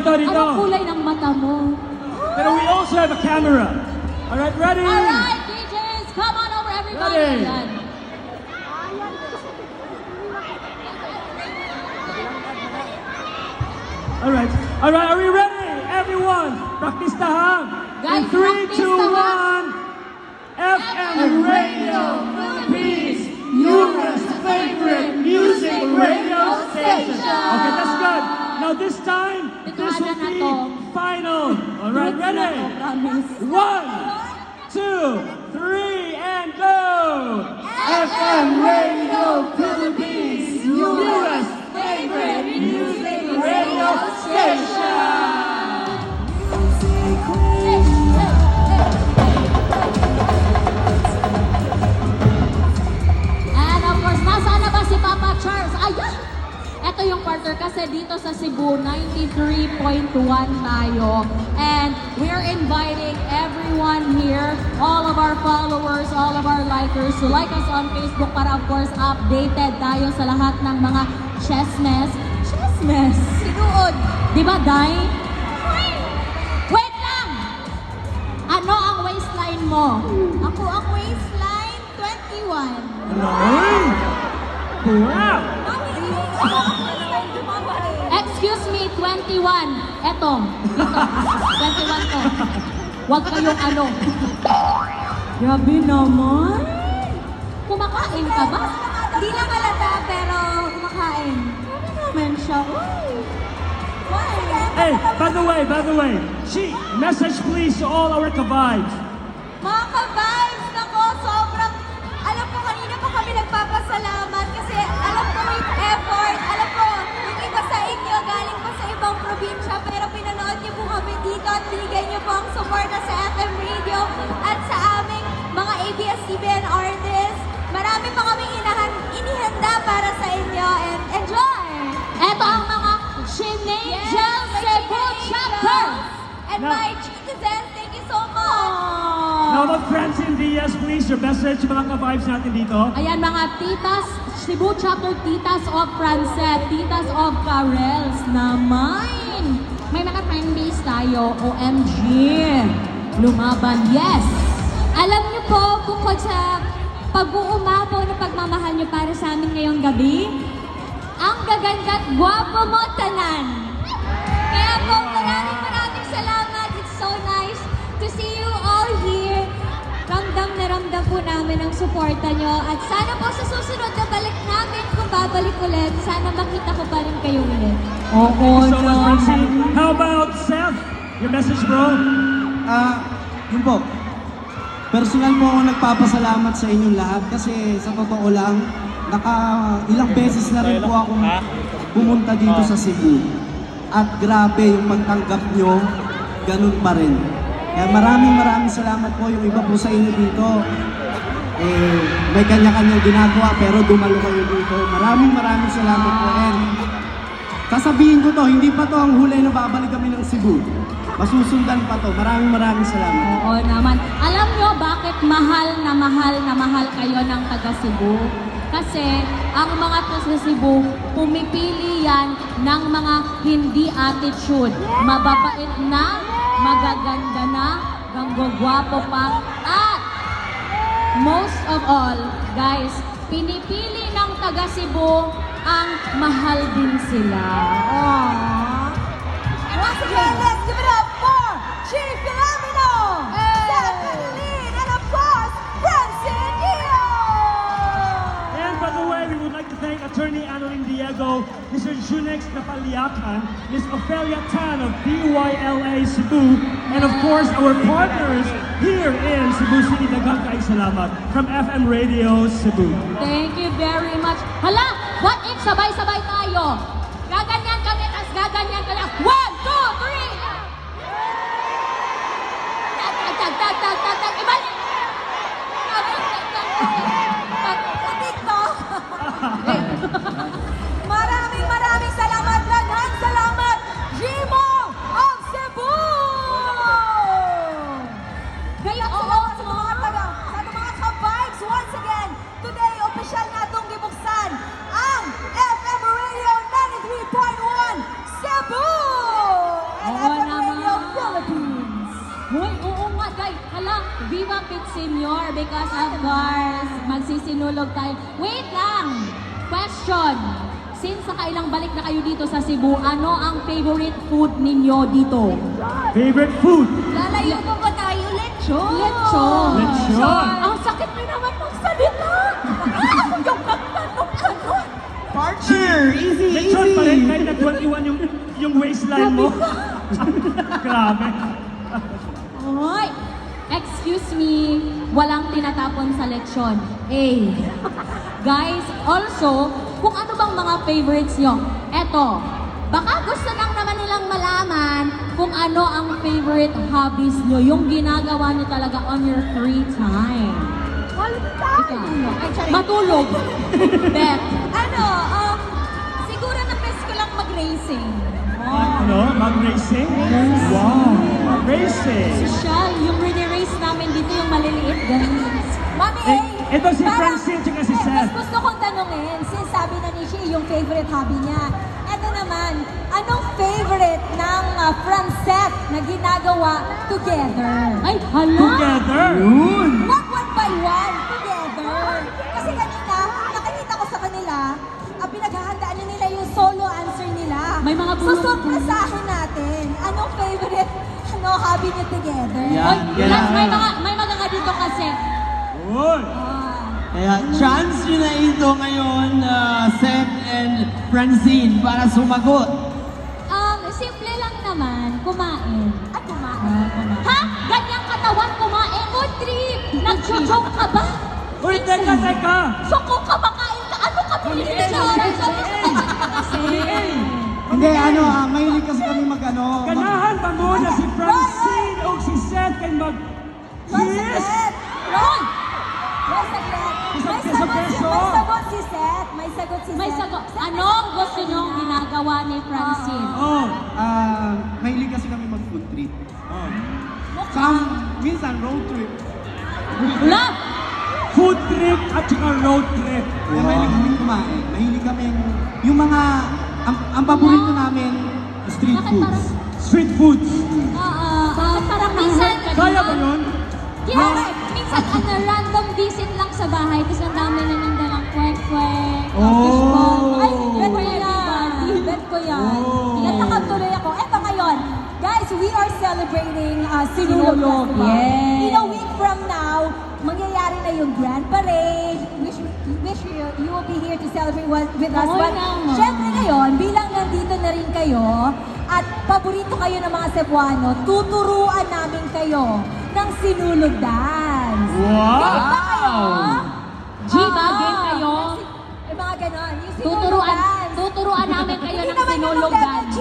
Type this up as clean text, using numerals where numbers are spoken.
Anong kulay ng mata mo? Pero we also have a camera. Alright, ready? Alright, DJs, come on over everybody. Ready. Ayan. Alright, are we ready? Everyone, practice the hum. Guys, In 3, practice 2, the 1. FM Radio Philippines, Europe's favorite music radio station. Okay, that's good. Now this time, this will be final. Alright, ready? 1, 2, 3, and go! FM Radio Philippines, Europe's favorite music radio station. And of course, nasaan na ba si Papa Charles? Ayan! Ito yung partner kasi dito sa Cebu, 93.1 tayo. And we're inviting everyone here, all of our followers, all of our likers to like us on Facebook para of course updated tayo sa lahat ng mga chessmes. Chessmes? Sinuod. Di ba, Day? Wait lang! Ano ang waistline mo? Ako ang waistline 21. Hello? Wow! Excuse me, 21. Eto. Dito. 21 to. Huwag kayong ano. Grabe naman. Kumakain ka ba? Hindi lang halata pero kumakain. Grabe naman siya. Hey, by the way, she, message please to all our ka-vibes. Mga ka-vibes, nako, sobrang, alam ko kanina pa kami nagpapasalamat kasi alam ko yung effort, alam ko, yung iba sa inyo galing pa sa ibang probinsya pero pinanood niyo po kami dito at binigay niyo po ang suporta sa FM Radio at sa aming mga ABS-CBN artists. Marami pa kaming inihanda para sa inyo and enjoy! Eto ang mga Shinangel Cebu chapter. And Now- my citizens, thank you so much! Now about Francine Diaz, please, your message sa mga ka-vibes natin dito. Ayan mga titas, Cebu chapter titas of Francet, titas of Carels naman. May mga fanbase tayo, OMG. Lumaban, yes. Alam niyo po, bukod sa pag-uumapaw na pagmamahal niyo para sa amin ngayong gabi, ang gaganda at gwapo mo, tanan. Kaya po, maraming salamat. It's so nice to see you all here. Ramdam na ramdam po namin ang suporta niyo. At sana po sa susunod na balik namin, kung babalik ulit, sana makita ko pa rin kayo ulit. Oo Thank you so much, Francine. How about Seth? Your message, bro? Yun po. Personal po ako nagpapasalamat sa inyong lahat kasi sa totoo lang, ilang beses na rin po ako pumunta dito sa Cebu. At grabe yung pagtanggap nyo, ganun pa rin. Kaya maraming salamat po yung iba po sa inyo dito. May kanya-kanyang ginagawa pero dumalo kayo dito. Maraming salamat po. And sasabihin ko to, hindi pa to ang huli na babalik kami ng Cebu. Masusundan pa to. Maraming salamat. Oo naman. Alam nyo bakit mahal na mahal kayo ng taga Cebu? Kasi ang mga taga Cebu, pumipili yan ng mga hindi attitude. Mababait na, magaganda na, ganggagwapo pa, at most of all, guys, pinipili ng taga Cebu ang mahal din sila. Aww. Once again, let's give it up for Chief Philomeno, Seth Catalin, and of course, Francine Diaz! And by the way, we would like to thank Attorney Annalyn Diego, Mr. Junex Napaliakan, Ms. Ophelia Tan of BYLA Cebu, and of course, our partners here in Cebu City, daghang kaayong salamat from FM Radio Cebu. Thank you very much. Hala, what if sabay-sabay tayo? Gaganyan kami, tas gaganyan kami. 1, 2, 3! Tag. Ibalik! Sa TikTok! Maraming salamat, Lanhan! Salamat, Jimo of Cebu! Kaya salamat sa mga taga, sa mga ka-vibes once again. Today, opisyal na itong gibuksan ang FM Radio 93.1 Cebu! Senior because of course, magsisinulog tayo. Wait lang! Question! Since nakailang balik na kayo dito sa Cebu, ano ang favorite food ninyo dito? Favorite food? Lalayo pa ba tayo? Lechon! Lechon! Lechon! Ang sakit nyo naman magsalita! Yung nagtanong ka nun! Partner! Easy, Lechon pa rin kahit na 21 yung waistline mo. Grabe. Hoy! Excuse me, walang tinatapon sa lechon. A. Guys, also, kung ano bang mga favorites nyo, eto, baka gusto lang naman nilang malaman kung ano ang favorite hobbies nyo, yung ginagawa nyo talaga on your free time. Ikaw. Matulog. Beth. Ano, siguro na-miss ko lang mag-racing. Ano? Mag-racing? Wow! Mag-racing! Social, yung race namin dito, yung maliliit guys. Mami Eh, A, ito si parang- Francine tsaka si Yes, Seth. gusto kong tanungin, since sabi na ni Shea yung favorite hobby niya. Eto naman, anong favorite ng Francette na ginagawa together? Ay, hala! Together! Yun! Not one by one, together. Kasi kanina, nakikita ko sa kanila, ang pinaghahandaan na nila yung solo answer nila. May mga So, bulong- surpresahin natin. Anong favorite hobby niyo together? Yeah. Oy, Lance, may mga nga dito kasi. Uy! Kaya chance nyo na ito ngayon, Seth and Francine, para sumagot. Simple lang naman, kumain. At kumain. Ha? Ganyang katawan kumain? Food trip! Nag-joke ka ba? Uy, teka! Soko ka, makain ka. Ano ka pinili sa oras? Hindi, mahilig kasi kami mag-ano. Ganahan ba mo na si Francine o si Seth kay May Yes! saglit! Ron! May saglit! Isang May peso-peso. sagot si Seth. May sagot si May Seth. sagot. Anong gusto nyong ginagawa ni Francine? Oh! Mahilig kasi kami mag-food trip. Oh. Minsan road trip. Wala! Food trip at saka road trip. Kaya mahilig kami kumain. Mahilig kami yung mga, ang paborito namin, street Bakit foods. parang- Street foods. Bakit parang minsan, nahihurt ka Kaya dito? ba yun? Yeah, minsan random visit lang sa bahay, tapos ang dami na nang dalang kwek-kwek, fishball. Ay, Oh. bet ko yan. Bet ko yan. Natakam tuloy ako. Eto ngayon, guys, we are celebrating Sinulog Sinulog, Festival. yes. In a week from now, mangyayari na yung Grand Parade. Wish you will be here to celebrate with us. Oo But naman. syempre ngayon, bilang nandito na rin kayo, at paborito kayo ng mga Cebuano, tuturuan namin kayo ng Sinulog Dance. Wow! Game ba kayo? G, ba? Game kayo? Yung mga ganon. Yung Sinulog Tuturuan, Dance. tuturuan namin kayo Hindi ng naman yung sinulog level dance. G.